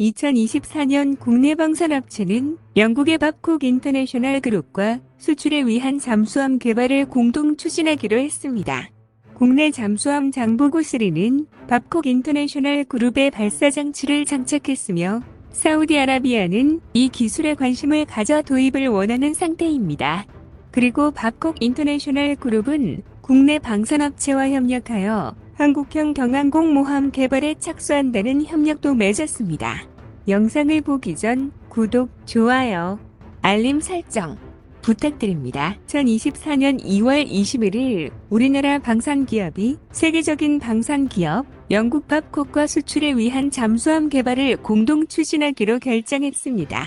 2024년 국내 방산업체는 영국의 밥콕 인터내셔널 그룹과 수출을 위한 잠수함 개발을 공동 추진하기로 했습니다. 국내 잠수함 장보고3는 밥콕 인터내셔널 그룹의 발사 장치를 장착했으며 사우디아라비아는 이 기술에 관심을 가져 도입을 원하는 상태입니다. 그리고 밥콕 인터내셔널 그룹은 국내 방산업체와 협력하여 한국형 경항공 모함 개발에 착수한다는 협력도 맺었습니다. 영상을 보기 전 구독, 좋아요, 알림 설정 부탁드립니다. 2024년 2월 21일 우리나라 방산기업이 세계적인 방산기업 영국 밥콕과 수출을 위한 잠수함 개발을 공동 추진하기로 결정했습니다.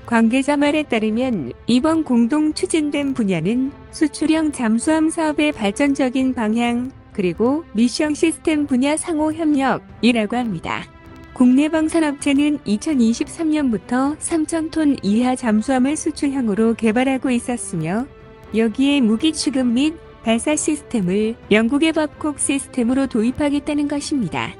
관계자 말에 따르면 이번 공동 추진된 분야는 수출형 잠수함 사업의 발전적인 방향, 그리고 미션 시스템 분야 상호 협력이라고 합니다. 국내 방산업체는 2023년부터 3,000톤 이하 잠수함을 수출형으로 개발하고 있었으며 여기에 무기 취급 및 발사 시스템을 영국의 밥콕 시스템으로 도입하겠다는 것입니다.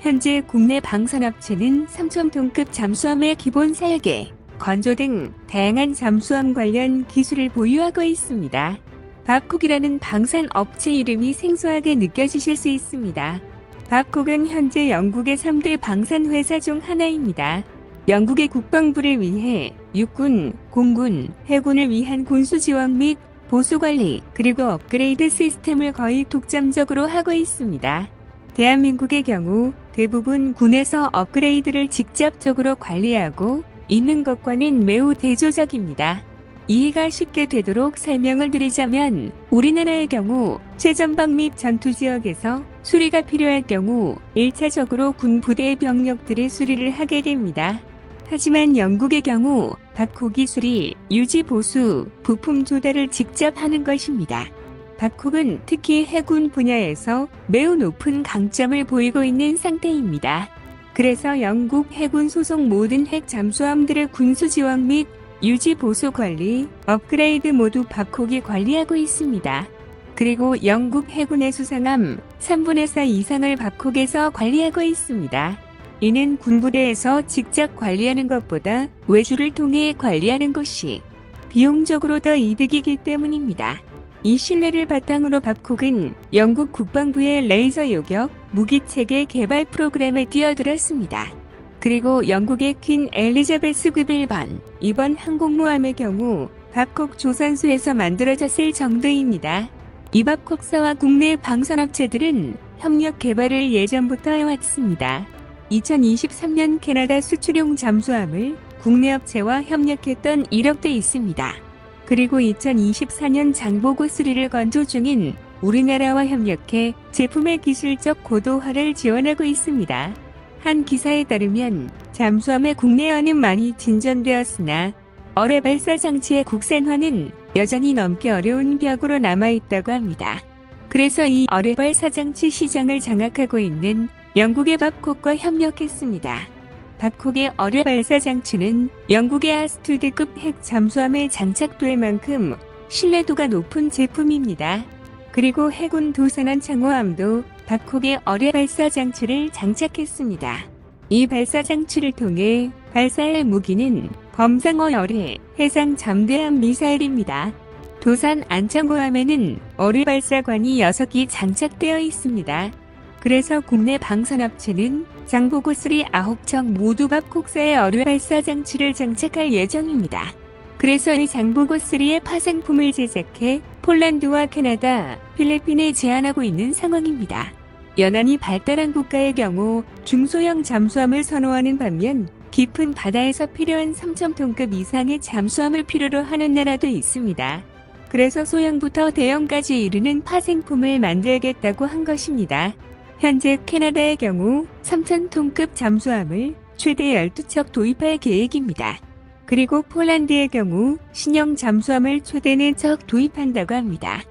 현재 국내 방산업체는 3,000톤급 잠수함의 기본 설계, 건조 등 다양한 잠수함 관련 기술을 보유하고 있습니다. 밥콕이라는 방산업체 이름이 생소하게 느껴지실 수 있습니다. 밥콕은 현재 영국의 3대 방산회사 중 하나입니다. 영국의 국방부를 위해 육군, 공군, 해군을 위한 군수지원 및 보수관리, 그리고 업그레이드 시스템을 거의 독점적으로 하고 있습니다. 대한민국의 경우 대부분 군에서 업그레이드를 직접적으로 관리하고 있는 것과는 매우 대조적입니다. 이해가 쉽게 되도록 설명을 드리자면 우리나라의 경우 최전방 및 전투지역에서 수리가 필요할 경우 1차적으로 군 부대의 병력들의 수리를 하게 됩니다. 하지만 영국의 경우 밥콕이 수리, 유지 보수, 부품 조달을 직접 하는 것입니다. 밥콕은 특히 해군 분야에서 매우 높은 강점을 보이고 있는 상태입니다. 그래서 영국 해군 소속 모든 핵 잠수함들의 군수 지원 및 유지 보수 관리, 업그레이드 모두 밥콕이 관리하고 있습니다. 그리고 영국 해군의 수상함 3분의 4 이상을 밥콕에서 관리하고 있습니다. 이는 군부대에서 직접 관리하는 것보다 외주를 통해 관리하는 것이 비용적으로 더 이득이기 때문입니다. 이 신뢰를 바탕으로 밥콕은 영국 국방부의 레이저 요격 무기체계 개발 프로그램에 뛰어들었습니다. 그리고 영국의 퀸 엘리자베스급 1번, 2번 항공모함의 경우 밥콕 조선소에서 만들어졌을 정도입니다. 이 밥콕사와 국내 방산업체들은 협력 개발을 예전부터 해왔습니다. 2023년 캐나다 수출용 잠수함을 국내 업체와 협력했던 이력도 있습니다. 그리고 2024년 장보고3를 건조 중인 우리나라와 협력해 제품의 기술적 고도화를 지원하고 있습니다. 한 기사에 따르면 잠수함의 국내화는 많이 진전되었으나 어뢰 발사 장치의 국산화는 여전히 넘기 어려운 벽으로 남아있다고 합니다. 그래서 이 어뢰 발사 장치 시장을 장악하고 있는 영국의 밥콕과 협력했습니다. 밥콕의 어뢰 발사 장치는 영국의 아스투드급 핵 잠수함에 장착될 만큼 신뢰도가 높은 제품입니다. 그리고 해군 도산한 창호함도 밥콕의 어뢰 발사 장치를 장착했습니다. 이 발사 장치를 통해 발사할 무기는 범상어 어뢰 해상 잠대함 미사일입니다. 도산 안창호함에는 어뢰 발사관이 6기 장착되어 있습니다. 그래서 국내 방산업체는 장보고3 9척 모두 밥콕사의 어뢰 발사 장치를 장착할 예정입니다. 그래서 이 장보고3의 파생품을 제작해 폴란드와 캐나다, 필리핀에 제한하고 있는 상황입니다. 연안이 발달한 국가의 경우 중소형 잠수함을 선호하는 반면 깊은 바다에서 필요한 3,000톤급 이상의 잠수함을 필요로 하는 나라도 있습니다. 그래서 소형부터 대형까지 이르는 파생품을 만들겠다고 한 것입니다. 현재 캐나다의 경우 3,000톤급 잠수함을 최대 12척 도입할 계획입니다. 그리고 폴란드의 경우 신형 잠수함을 최대 4척 도입한다고 합니다.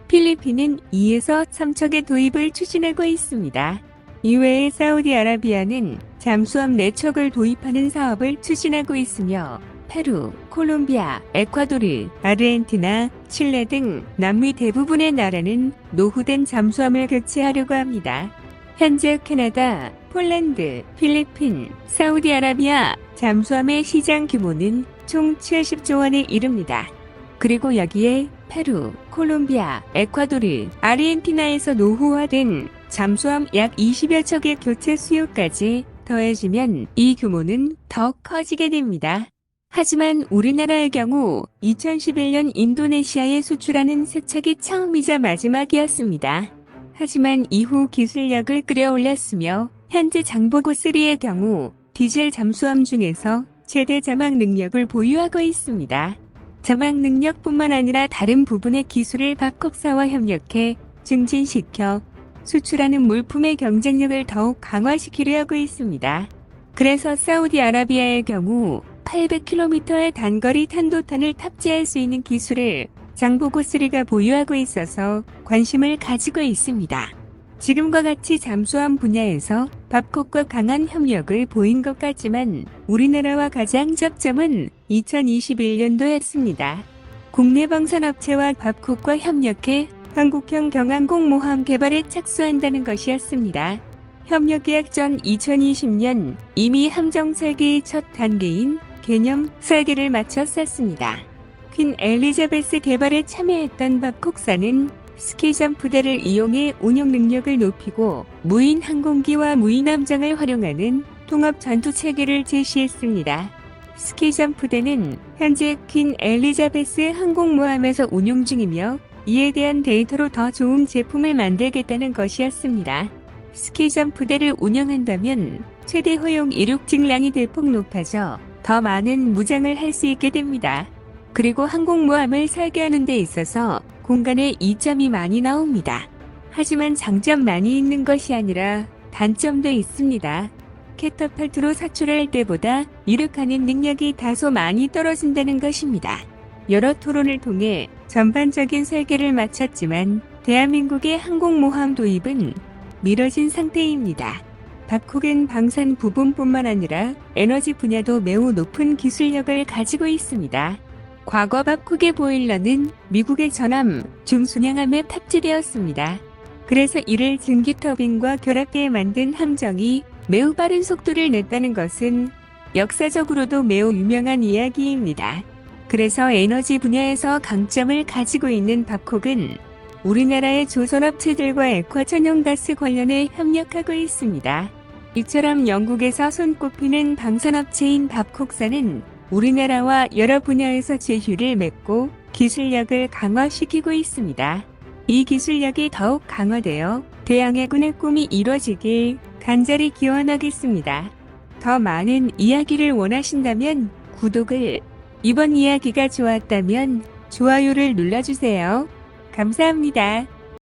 필리핀은 2에서 3척의 도입을 추진하고 있습니다. 이외에 사우디아라비아는 잠수함 4척을 도입하는 사업을 추진하고 있으며 페루, 콜롬비아, 에콰도르, 아르헨티나, 칠레 등 남미 대부분의 나라는 노후된 잠수함을 교체하려고 합니다. 현재 캐나다, 폴란드, 필리핀, 사우디아라비아 잠수함의 시장 규모는 총 70조 원에 이릅니다. 그리고 여기에 페루, 콜롬비아, 에콰도르, 아르헨티나에서 노후화된 잠수함 약 20여 척의 교체 수요까지 더해지면 이 규모는 더 커지게 됩니다. 하지만 우리나라의 경우 2011년 인도네시아에 수출하는 세척이 처음이자 마지막이었습니다. 하지만 이후 기술력을 끌어올렸으며 현재 장보고3의 경우 디젤 잠수함 중에서 최대 자막 능력을 보유하고 있습니다. 자막 능력뿐만 아니라 다른 부분의 기술을 babcock사와 협력해 증진시켜 수출하는 물품의 경쟁력을 더욱 강화시키려 하고 있습니다. 그래서 사우디아라비아의 경우 800km의 단거리 탄도탄을 탑재할 수 있는 기술을 장보고3가 보유하고 있어서 관심을 가지고 있습니다. 지금과 같이 잠수함 분야에서 babcock과 강한 협력을 보인 것 같지만 우리나라와 가장 접점은 2021년도였습니다. 국내 방산업체와 babcock과 협력해 한국형 경항공모함 개발에 착수한다는 것이었습니다. 협력 계약 전 2020년 이미 함정 설계의 첫 단계인 개념 설계를 마쳤었습니다. 퀸 엘리자베스 개발에 참여했던 babcock사는 스키점프대를 이용해 운용 능력을 높이고 무인 항공기와 무인 함정을 활용하는 통합 전투 체계를 제시했습니다. 스키점프대는 현재 퀸 엘리자베스 항공모함에서 운용 중이며 이에 대한 데이터로 더 좋은 제품을 만들겠다는 것이었습니다. 스키점프대를 운영한다면 최대 허용 이륙 질량이 대폭 높아져 더 많은 무장을 할 수 있게 됩니다. 그리고 항공모함을 설계하는 데 있어서 공간에 이점이 많이 나옵니다. 하지만 장점만이 있는 것이 아니라 단점도 있습니다. 캐터팔트로 사출할 때보다 이륙하는 능력이 다소 많이 떨어진다는 것입니다. 여러 토론을 통해 전반적인 설계를 마쳤지만 대한민국의 항공모함 도입은 미뤄진 상태입니다. babcock은 방산 부분뿐만 아니라 에너지 분야도 매우 높은 기술력을 가지고 있습니다. 과거 babcock의 보일러는 미국의 전함, 중순양함에 탑재되었습니다. 그래서 이를 증기 터빈과 결합해 만든 함정이 매우 빠른 속도를 냈다는 것은 역사적으로도 매우 유명한 이야기입니다. 그래서 에너지 분야에서 강점을 가지고 있는 babcock은 우리나라의 조선업체들과 액화천연가스 관련해 협력하고 있습니다. 이처럼 영국에서 손꼽히는 방산업체인 babcock사는 우리나라와 여러 분야에서 제휴를 맺고 기술력을 강화시키고 있습니다. 이 기술력이 더욱 강화되어 대항해군의 꿈이 이뤄지길 간절히 기원하겠습니다. 더 많은 이야기를 원하신다면 구독을, 이번 이야기가 좋았다면 좋아요를 눌러주세요. 감사합니다.